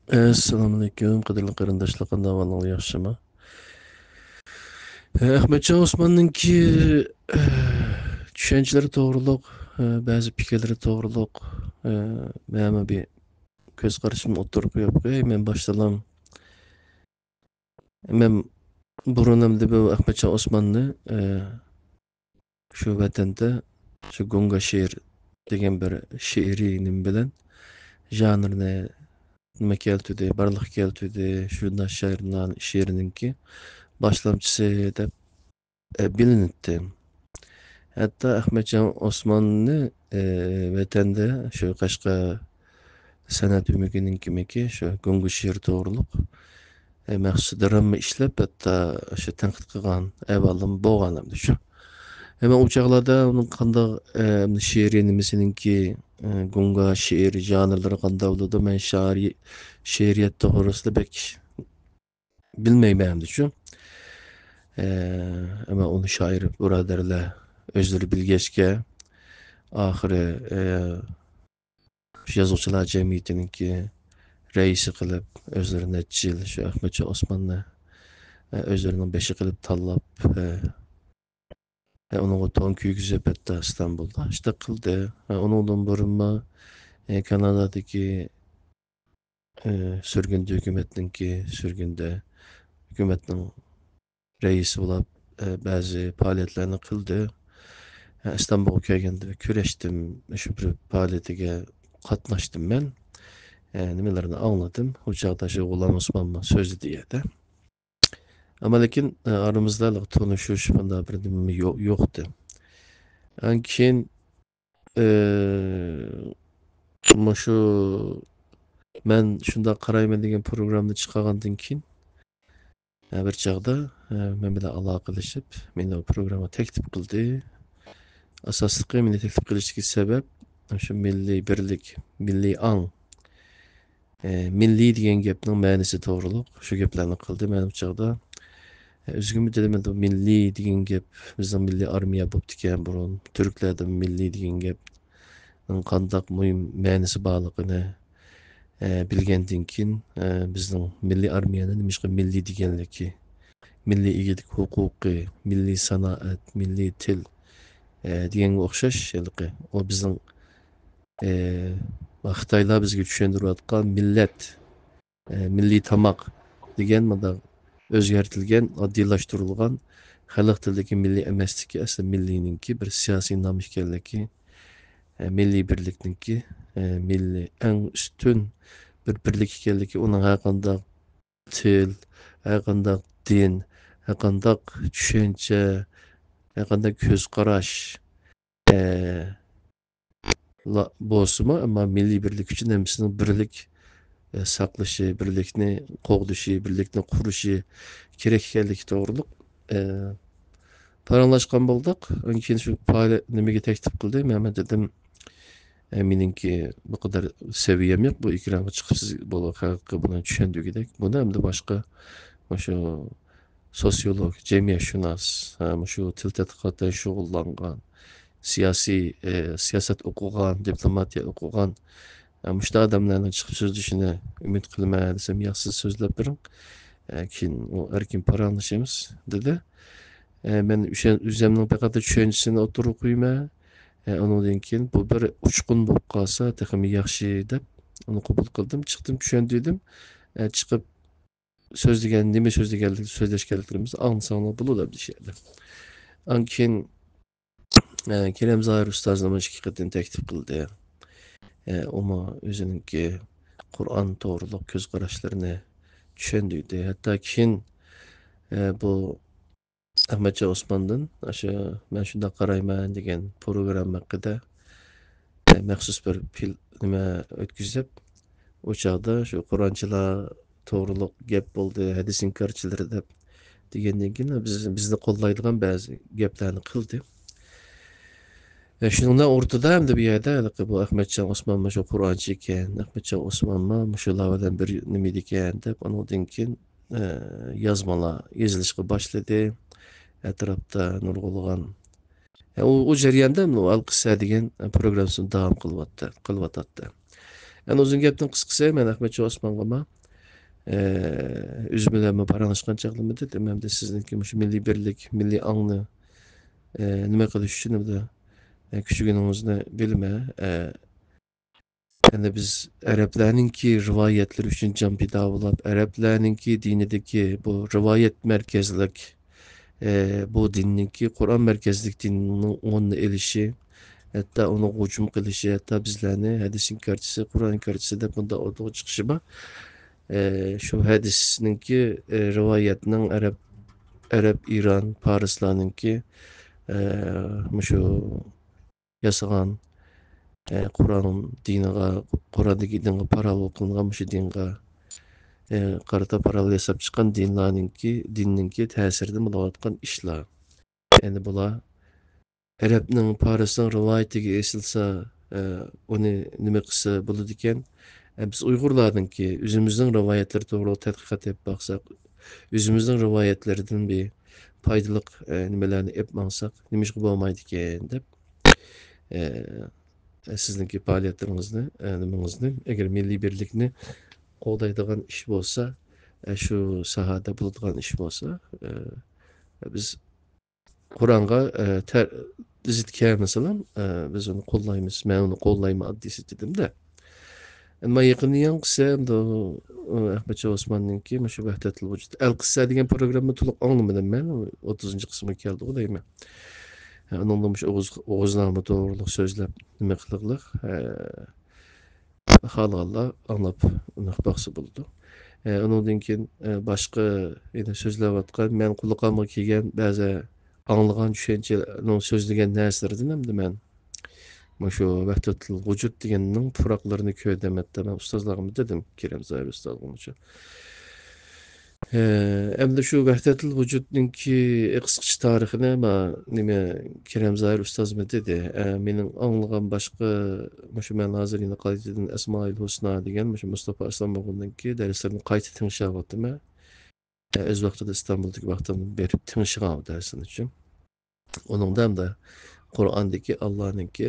Assalamu alaikum, qadrli qarindoshlar, qanday ahvolingiz, yaxshimi? Ahmadjon Osmonninki tushunchalar to'g'riliq, ba'zi fikrlari to'g'riliq, mana bir ko'z qarashimni o'ttirib qo'yib qo'yay. Men boshdalam, men burunimda bu Ahmadjon Osmonni shu vatanda, shu Gunga she'r degan bir she'riy nim bilan janrni nima keltirdi, barliq keltirdi, shunday she'rininki boshlamchisi deb bilinibdi. Hatta Ahmetcan Osmanlı vatanda shu Qashqa san'at umumiyatininkimiki shu Gungu she'r to'g'riliq maxsus drama ishlab, hatta shu tanqid qilgan avvalim bo'lganimdi shu. Hemen u chaqlarda uning qanday she'riy nimasininki Gunga she'r janrlari qanday bo'ladi, men she'riyat to'g'risida bek bilmaymandim shu. Ama onu şair buradarlar özleri bilgeçke ahiri yazıcılar cemiyetininki reisi qilib özleri necha yil shu Ahmadjon Osmonni özlerining beshi qilib tanlab uning to'n kuygizib hatta Istanbulda işte qildi. Uningdan burunma Kanadadagi sürgünde sürgünde hukumatning reisi bo'lib ba'zi faoliyatlarni qildi. İstanbul'a kelgende küreştim, şu bir faaliyetiga qatnaşdım ben. Nimelerini anladım. O çağda şu Ulan Osmanlı sözü diye de. Ama lakin aramızda tanışış bunda bir nimi yoktu. Ankin ama şu ben şunda qarayman degan programda chiqargandan keyin bir çağda men bilan aloqalashib, meni o programga taklif qildi. Asosliqi meni taklif qilishiga sabab şu milliy birlik, milliy ang, milliy degan gapning ma'nosi to'g'riliq shu gaplarni qildi. Men u chog'da o'zimga dedim, milliy degan gap bizning milliy armiya bo'libdi ekan burun. Turklarda milliy degan gapning qanday muhim ma'nosi borligini bilgandan keyin bizning milliy armiyani nimishqa milliy deganligi, milliy egilik huquqi, milliy sanoat, milliy til deganga o'xshash, o bizning Xitoylar bizga tushuntirayotgan millat, milliy tomoq degan mana o'zgartirilgan, oddiylashtirilgan xalq tilidagi milliy emasligi aslida milliyninki bir siyosiy nom ekanligi, milliy birlikninki milliy eng ustun bir birlik ekanligi, uning har qanday til, har qanday din, har qanday tushuncha, har qanday ko'z qarash bo'lsa-mu, ammo milliy birlik uchun hammasini birlik saqlashi, birlikni qo'g'dishi, birlikni qurishi kerak ekanligi to'g'riliq paranglashgan bo'ldik. Undan keyin shu nimaga taklif qildi. Men dedim, meningki bu qadar saviyam yo'q, bu ekranga chiqib siz haqiqi buni tushundigidek. Buni hamda boshqa shu sotsiolog, jamiyatshunos, shu til tadqiqotida shug'ullangan, siyosat o'qigan, diplomatiya o'qigan mushta odamlarning chiqib so'zlashini umid qilaman desam, yo'q, siz so'zlab turing, keyin erkin paranglashamiz dedi. Men o'zimning faqat tushunchisini o'tirib qo'yman. Undan keyin bu bir uchqun bo'lib qolsa texmi yaxshi deb uni qabul qildim, chiqdim, tushundim. Chiqib nima so'zlashganligimizni anlasanglar bo'ladi deb deyishadi. Undan keyin Kerem Zahir ustozni ikki qatim taklif qildi. Ama o'zininki Qur'on to'g'riliq ko'z qarashlarini tushundirdi. Hatto keyin bu Ahmadjon Osmondan men shunday qarayman degan programma haqida maxsus bir nima o'tkazib, o chog'da shu Qur'onchilar to'g'riliq gap bo'ldi, hadis inkorchilari deb degandan keyin bizni qo'llaydigan ba'zi gaplarni qildi. Shundan o'rtada hamda bu yerda bu Ahmadjon Osmonmi shu Qur'onchi ekan, Ahmadjon Osmonmi shulardan bir nima ekan deb, undan keyin yozmalar yozilishga boshladi. Atrofda nurg'ulg'an o jarayonda Al-Qissa degan programmasini davom qilyapti. Yani uzun gepten kıskısa men Ahmetçi Osman'ga üzümlerime paranlaşkan çağlımı dedim. Hem de sizinki şu milli birlik, milli anlı nime kılış için de küçüğünüzde bilme. Yani biz Araplarınki rivayetler üçün can pida bulup, Araplarınki dinideki bu rivayet merkezlik, bu dinninki Kur'an merkezlik dininin onun elişi, hatta onu hücum kılışı, hatta bizlerni hadisin karşısı, Kur'an karşısı da bunda olduğu çıkışı var. Şu hadisninki rivayetinin Arap, İran, Parislarınki şu yasagan Kur'an'ın diniga, Kur'an'daki dinga paralel kılıngan şu dinga qarata paralel yasap çıkan dinninki täsirden bulayotgan işler. Yani bula Arapның Paris'in rivayetiga esilsa, onu nime kısa buludu iken, biz Uygurlarınki özümüzün rivayetleri doğru tadqiqat edip baksak, özümüzün rivayetlerden bir paydalık nimelerini yapmasak, nimiş gibi olmaydı iken dep, e, sizinki faaliyetleringizni, nimingizni, eğer milli birlikni qo'llaydigan ish bo'lsa, shu sahada bo'ladigan ish bo'lsa, biz Qur'onga zid kelmasalam, biz uni qo'llaymiz. Men uni qo'llayman addisi dedimda. Men yaqinda yanqisi endi Ahmetçi Osman'ninki shu Vahdatul Vujud. Al-Qissa degan programma to'liq anglamadim men. 30-cı qismi keldi o deyman. Anlamış Oğuzlarımı doğruluk sözlep nime qılıqlıq. Halalla anlap baksı buldu. Ondan keyin başqa ene sözlewatgan men kulaqama kelgan ba'zi anglagan tushunchalarni so'zlagan narsalardan hamda men shu Vahdatul Vujud deganning puraqlarini ko'rdamatda men ustozlarimga dedim, Kerem Zahir ustozim uchun. Endi shu Vahdatul Vujudninki qisqacha tarixini nima Kerem Zahir ustozim dedi. Mening anglagan başqa shu men hozir yana qaytadan Asmaul Husna degan shu Mustafa Aslamovninki darslarni qayta tinglashyaptim. Öz vaqtida İstanbul'daki vaqtimni berib tinglashyapman darsini uchun. Onundan da Qur'ondagi Allohninki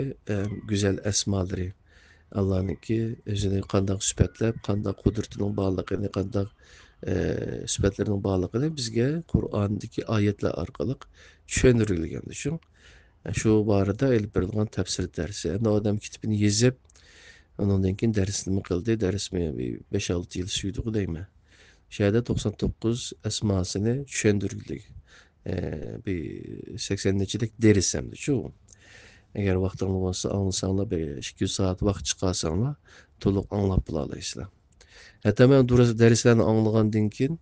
go'zal asmolari, Allohninki o'zini qanday sifatlab, qanday qudratining borligini, qanday sifatlarining borligini bizga Qur'ondagi oyatlar orqali tushuntirilgan uchun shu borada ilib berilgan tafsir darsi. Endi odam kitobini yezib, ondan keyin darsni qildi. Darsni 5-6 yil suydi deyman. Şeyde 99 esmasını düşündürüldük. Bir 80'lik derisem de şu. Eğer vaxtın olsa anlasanlar bir 2 saat vaxt çıkarsanlar toluq anlap bulalayısınlar. Hatta ben durası derislerini anlığandan keyin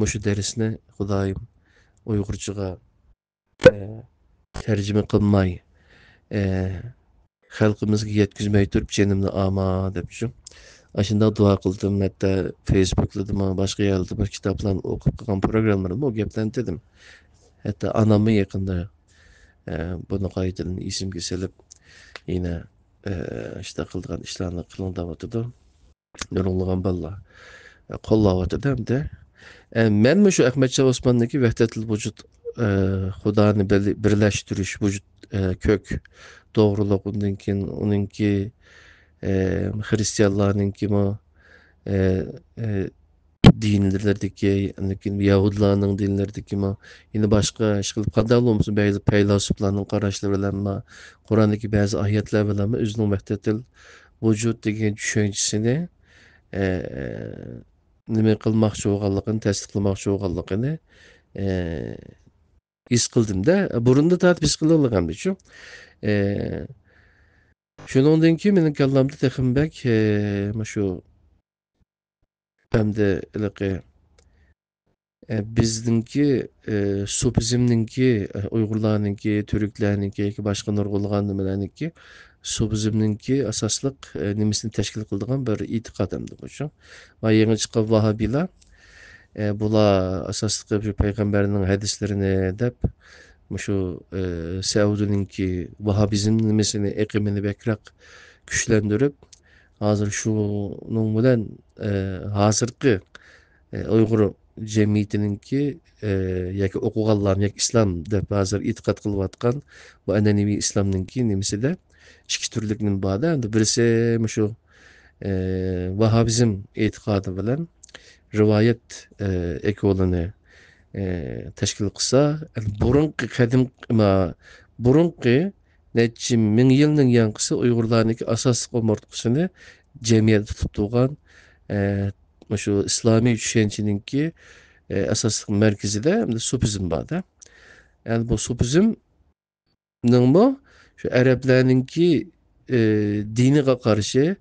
şu derisini Xudayım Uygurcaga tercüme kılmay xalqimizga yetkizmay turib jenimni ama depşim. Aşında dua kıldım, hatta Facebook'ladım, başka yerlerde bir kitaplarını okup kalkan programlarımı o gepten dedim. Hatta anamı yakında bunu kaydını isim kesilip yine işte kıldıgan işlerini kılındavatırdı. Yorulgan balla kollavatırdı hem de. Men mi şu Ahmetçi Osman'daki Vahdatul Vujud Hudani birleştiriş, vücut kök doğruluk onunki Hristiyanlarınki mi dinlerdeki Yahudilarning dinlerdeki yine başka işkilip qanday olmasa bazı peylasuflarning qarashlari bilan Qur'ondagi ba'zi oyatlar bilan o'zining Vahdatul Vujud degan tushunchasini nima qilmoqchi bo'lganligini tasdiqlamoqchi bo'lganligini his qildimda burunda tortib his qilganligimda shu shundan keyin mening kallamda texmbek shu hamda bizdinki sufizmninki Uygurlarninki, Türklerninki, başka nurgulgan nimelerninki sufizmninki asaslık nimisini teşkil kıldıgan bir itiqad emdi bu şu. Va yeni çıkan Vahabiler bula asaslık bir peygamberinin hadislerini dep şu Saudininki Vahabizm nimisini ekimini bekrak güçlendirip hazır şunun bilen hazırki Uygur cemiyetininki yoki o'qiganlarni yoki islom deb hozir e'tiqod qilayotgan bu an'anaviy islomninki nimasi de ikki turlikning borda endi birisi shu Vahabizm e'tiqodi bilan rivoyat ekolini teşkil kılsa, burunqi qadim burunqi neçe ming yılning yanqısı Uygurlarniki asaslık omurtqısını cemiyet tutup tuğan şu İslami düşünceninki asaslık merkezi de hem de Sufizm bağda. Yani bu Sufizmning bu şu Araplarninki dini karşı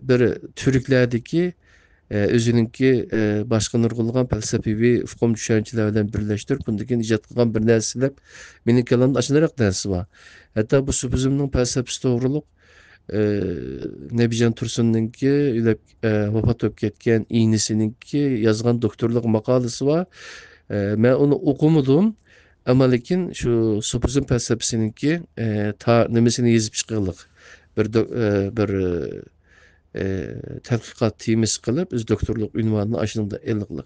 bir Türklerdeki özününki başka nurgulgan felsefi ufkum düşünceler bilen birleştirip bundakin icad kılgan bir nerselep menin kalanımda aşınarak nersi var. Hatta bu Sufizmning felsefesi doğruluk Nebijan Tursun'unki vafat öp ketken iğnesininki yazgan doktorluk makalesi var. Ben onu okumadım. Ama lekin şu Sufizm felsefesininki ta nemesini yazıp çıkırlık. Bir tədqiqat temiz qılıb öz doktorluq ünvanını aşınında elliqlik.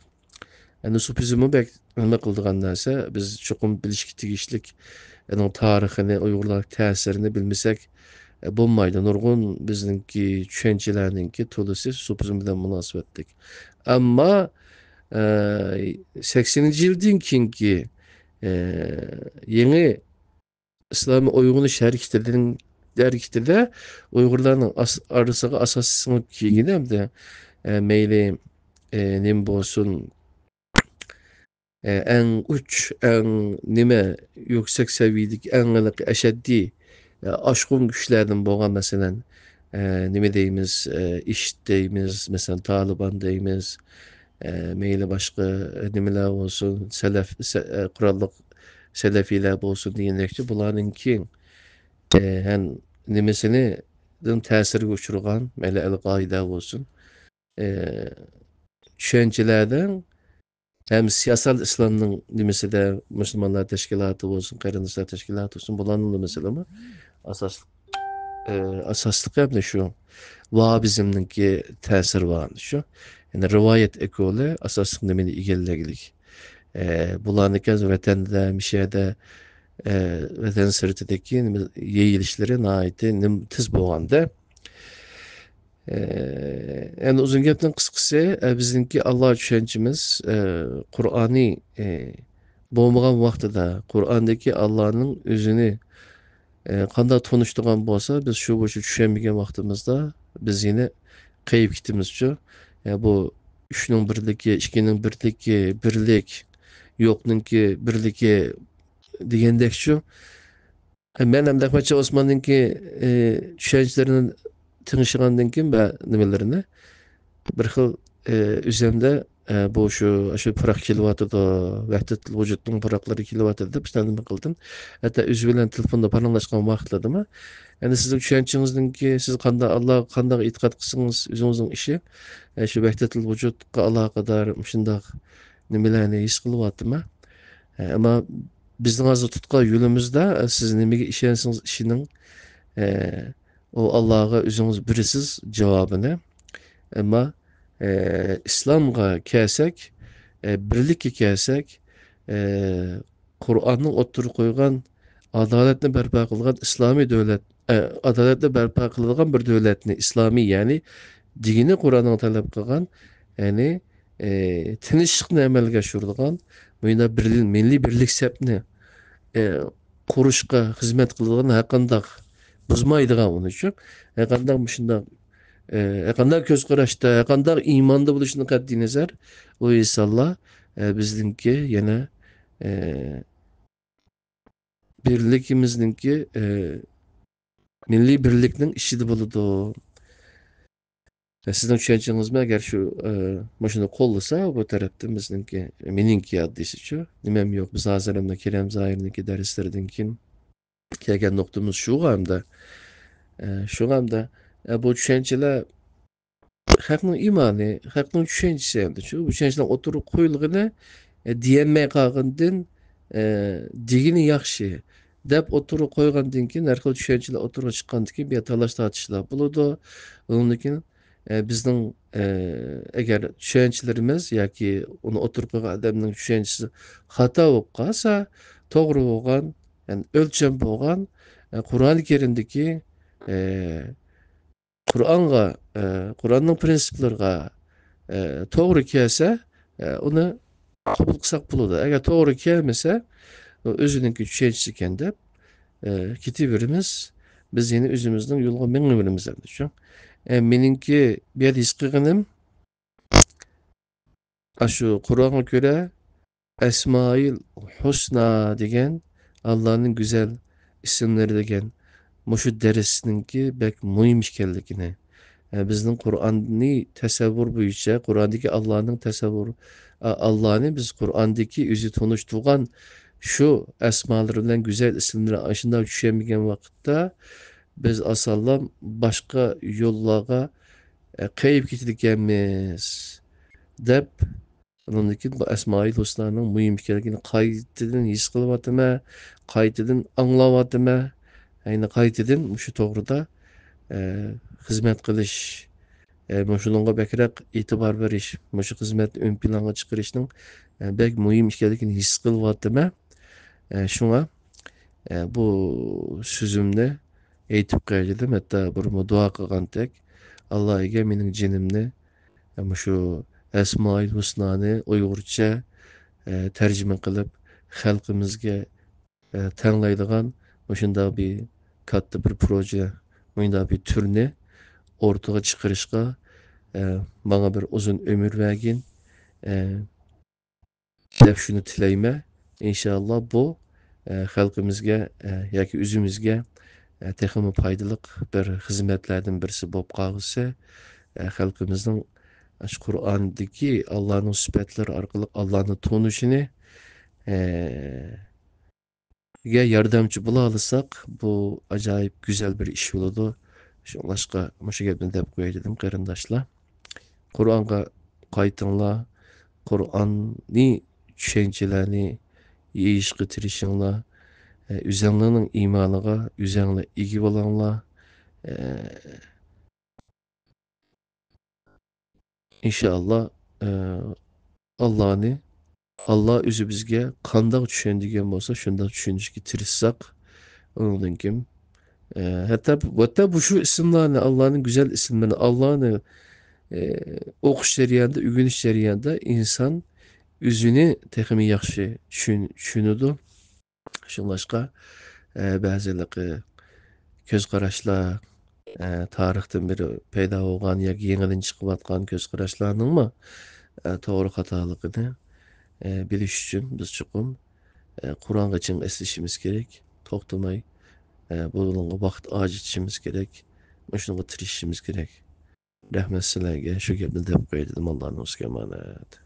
Yani Sufizmi bək nima qıldığan narsa biz çoxum bilişki tegişlik onun tarixini, Uygurlar təsirini bilmesek bulmaydı. Nurgun bizninki düşüncelerninki tolusu Sufizm bilen münasebetlik. Ama 80. yildin kinki yeni İslami oyunu şeriktirdiğin dergide Uygurların arasına asas sınıf kiygini hem de meyli nim bolsun en uç en nime yüksek seviyedik en ılık eşeddi aşkın güçlerden boğan mesela nime deyimiz iş deyimiz mesela Taliban deyimiz meyli başka nimeler olsun kurallık selefiler olsun diyendekçe bunlarınki hem nimesini tesiri uçurgan mele el qaida olsun düşüncelerden hem siyasal İslam'ın nimesi de Müslümanlar teşkilatı olsun, Kardeşler teşkilatı olsun bulanın da mesela ama asas asaslık hem de şu Vahabizm'ninki tesir var şu. Yani rivayet ekolü asaslık nimeni igellegilik. Bulanın kez vatanda mişede vatan sırtındaki yeyilişleri naiti nim tiz boğanda yani uzun gapning qisqasi bizningki Alloh tushunchimiz Qur'oniy bo'lmagan vaqtida Qur'ondagi Allohning o'zini qanday tunishtirgan bo'lsa biz shu bo'yicha tushunmagan vaqtimizda biz yine qayib ketimizchu bu uchning birligi ikkining birligi birlik yo'qninki birligi degandekchu men ham Ahmadcha Osmonninki tushunchalarini tingishgandan keyin nimalarini bir xil üzerinde bu şu pırak kilovatı vahdet vücudun pırakları kilovatı da bir tane kıldım. Hatta üz bilen telefonda paranlaşkan vaxtladı mı? Yani sizin düşüncenizdin ki siz kanda Allah kanda itikat kısınız üzerinizin işi şu vahdet vücudka Allah kadar şundak nimelerine his kılıvatı mı? Ama bizden azı tutka yolumuzda siz nimege işensiniz işinin o Allah'a üzeriniz birisiz cevabını ama İslam'a kelsek, birlikke kelsek, Kur'an'ın oturup koygan adaletini berpa kılgan İslami devlet, adaletini berpa kılgan bir devletini, İslami yani dini Kur'an'ın talep kılgan, yani tinchlikni amalga oshiradigan bunda milliy birlik sepni qurishga xizmat qiladigan haqandaq buzmaydigan uni uchun haqandaq shundoq qanday ko'z qarashda qanday iymonda bo'lishini qat'iy nazar u inshaalloh bizningki yana e, birligimizningki milliy birlikning ishida bo'ladi. Sizin düşünceniz mi? Eğer şu maşını kollasa bu tarafta bizimki meninki addisi şu. Nimem yok. Biz Haziran'da Kerem Zahir'deki derslerden kim kelgen noktamız şu hamda şu hamda bu düşünceler halkın imanı, halkın düşüncesi hem de şu. Bu düşünceler oturup koyulduğunu diyenmeye kalkındın digini yakşı. Dep oturup koygandan keyin her xil düşünceler oturup çıkkandan keyin bir talaş tartışlar buludu. Ondan keyin bizning agar tushunchalarimiz yoki uni o'tirib qo'ygan odamning tushunchasi xato bo'lib qolsa to'g'ri bo'lgan yani o'lcham bo'lgan Qur'oni Karimdagi Kur'an'a, Kur'an'ın prensiplerine toğru kelse onu kabul kılsak buladı. Eğer toğru kelmese özününki düşençliken de kiti birimiz biz yine özümüzden yolga meňe birimiz düşün. Meninki bir his kılgınım aşu Kur'an'a göre Esmail Husna degen Allah'ın güzel isimleri degen muşu deresininki bek muhim işkelligini. Bizning Qur'onni tasavvur bo'yicha Qur'ondagi Allohning tasavvuri Allohni biz Qur'ondagi o'zi tunishtirgan shu asmolari bilan go'zal ismlari shunday tushunmagan vaqtda biz asallam boshqa yo'llarga qayib ketadiganmiz deb undan bu Esmail Husnaning muhim ekanligini qaytadan his qilyaptimi, qaytadan anglayaptimi, ayni qaytadan shu to'g'rida e, xizmat qilish, shunga bakroq e'tibor berish, shu xizmatni ön planga chiqarishning bek muhim ekanligini his qilyaptimi. Shunga bu so'zimni aytib qo'ydim. Hatto bir duo qilgandek Allohga mening jinimni shu Esmail Husnani Uyg'urcha tarjima qilib xalqimizga tanglaydigan shunday bir katta bir proje, shunday bir turni o'rtaga chiqarishga bana bir uzun ömür vergin deb shuni tilayman. İnşallah bu xalqimizga yoki o'zimizga texmi foydali bir xizmatlardan birisi bo'lib qolsa, xalqimizning shu Qur'ondagi Allohning sifatlari orqali Allohni tunishini ga yordamchi bo'la olsak, bu ajoyib go'zal bir ish bo'ladi. Shunlashqa mushu gapni deb qo'yay dedim qarindoshlar. Qur'onga qaytinglar, Qur'onni tushunchalarini yeyishga tirishinglar, o'zinglarning iymoniga o'zinglar ega bo'linglar. İnşallah Allah'ını Allah özü bizge qandaq tushundigan bo'lsa, shundoq tushunishga tirishsak, undan kim hatta bu shu ismlarni Allohning go'zal ismlarini Allohni o'qish jarayonida, o'rganish jarayonida inson o'zini texmi yaxshi tushunadi. Shunlashqa ba'zilik ko'z qarashlar tarixdan beri paydo bo'lgan yoki yangidan chiqayotgan ko'z qarashlarningmi to'g'ri xatoligini bilish uchun biz chuqur Qur'onga chin eslashimiz kerak, to'xtamay bunga vaqt ajratishimiz kerak, shunga tirishishimiz kerak. Rahmat sizlarga, shu gapni deb qo'ydim. Allohning o'ziga emanet.